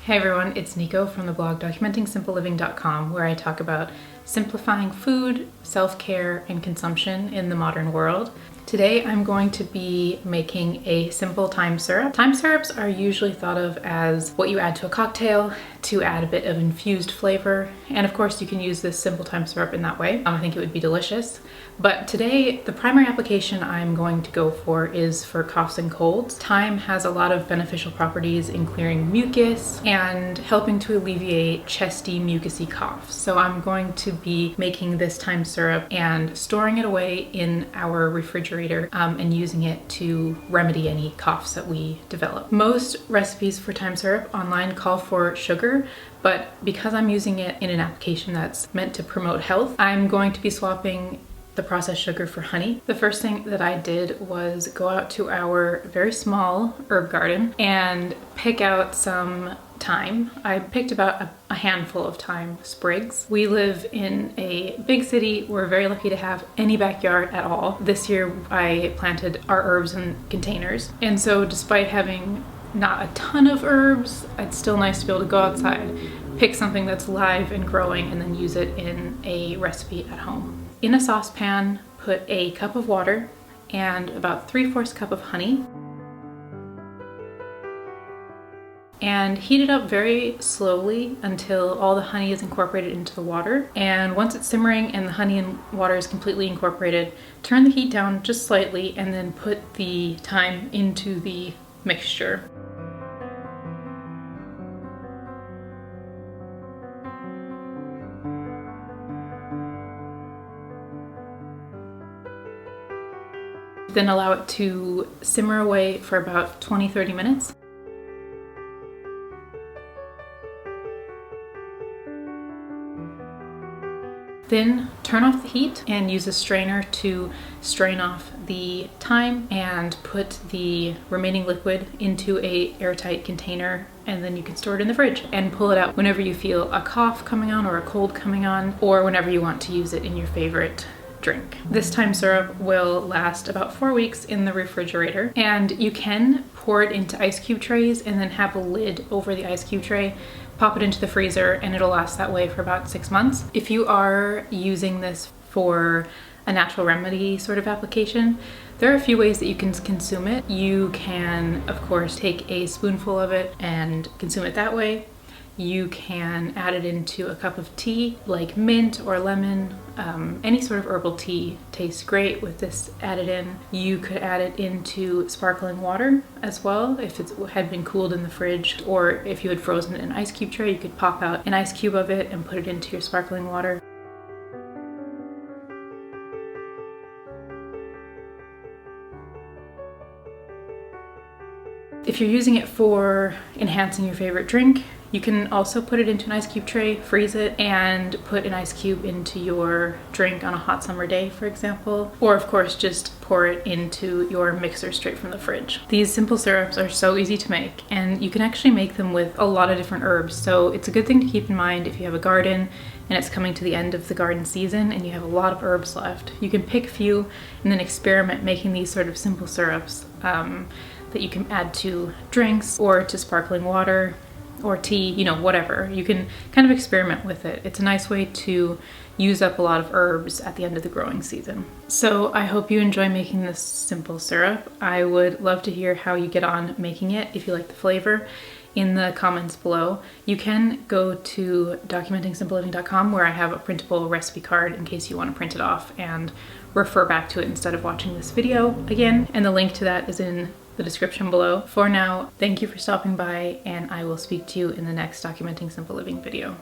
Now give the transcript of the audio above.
Hey everyone, it's Nico from the blog documentingsimpleliving.com, where I talk about simplifying food, self-care, and consumption in the modern world. Today I'm going to be making a simple thyme syrup. Thyme syrups are usually thought of as what you add to a cocktail to add a bit of infused flavor, and of course you can use this simple thyme syrup in that way. I think it would be delicious. But today the primary application I'm going to go for is for coughs and colds. Thyme has a lot of beneficial properties in clearing mucus and helping to alleviate chesty, mucusy coughs. So I'm going to be making this thyme syrup and storing it away in our refrigerator and using it to remedy any coughs that we develop. Most recipes for thyme syrup online call for sugar, but because I'm using it in an application that's meant to promote health, I'm going to be swapping the processed sugar for honey. The first thing that I did was go out to our very small herb garden and pick out some thyme. I picked about a handful of thyme sprigs. We live in a big city. We're very lucky to have any backyard at all. This year I planted our herbs in containers, and so despite having not a ton of herbs, it's still nice to be able to go outside, pick something that's live and growing, and then use it in a recipe at home. In a saucepan, put a cup of water and about 3/4 cup of honey, and heat it up very slowly until all the honey is incorporated into the water. And once it's simmering and the honey and water is completely incorporated, turn the heat down just slightly and then put the thyme into the mixture. Then allow it to simmer away for about 20-30 minutes. Then turn off the heat and use a strainer to strain off the thyme and put the remaining liquid into an airtight container, and then you can store it in the fridge and pull it out whenever you feel a cough coming on or a cold coming on, or whenever you want to use it in your favorite drink. This thyme syrup will last about 4 weeks in the refrigerator, and you can pour it into ice cube trays and then have a lid over the ice cube tray, pop it into the freezer, and it'll last that way for about 6 months. If you are using this for a natural remedy sort of application, there are a few ways that you can consume it. You can, of course, take a spoonful of it and consume it that way. You can add it into a cup of tea, like mint or lemon. Any sort of herbal tea tastes great with this added in. You could add it into sparkling water as well if it had been cooled in the fridge, or if you had frozen it in an ice cube tray, you could pop out an ice cube of it and put it into your sparkling water. If you're using it for enhancing your favorite drink, you can also put it into an ice cube tray, freeze it, and put an ice cube into your drink on a hot summer day, for example. Or of course, just pour it into your mixer straight from the fridge. These simple syrups are so easy to make, and you can actually make them with a lot of different herbs. So it's a good thing to keep in mind if you have a garden and it's coming to the end of the garden season and you have a lot of herbs left. You can pick a few and then experiment making these sort of simple syrups that you can add to drinks or to sparkling water or tea, you know, whatever. You can kind of experiment with it. It's a nice way to use up a lot of herbs at the end of the growing season. So I hope you enjoy making this simple syrup. I would love to hear how you get on making it, if you like the flavor, in the comments below. You can go to documentingsimpleliving.com, where I have a printable recipe card in case you want to print it off and refer back to it instead of watching this video again. And the link to that is in the description below. For now, thank you for stopping by, and I will speak to you in the next Documenting Simple Living video.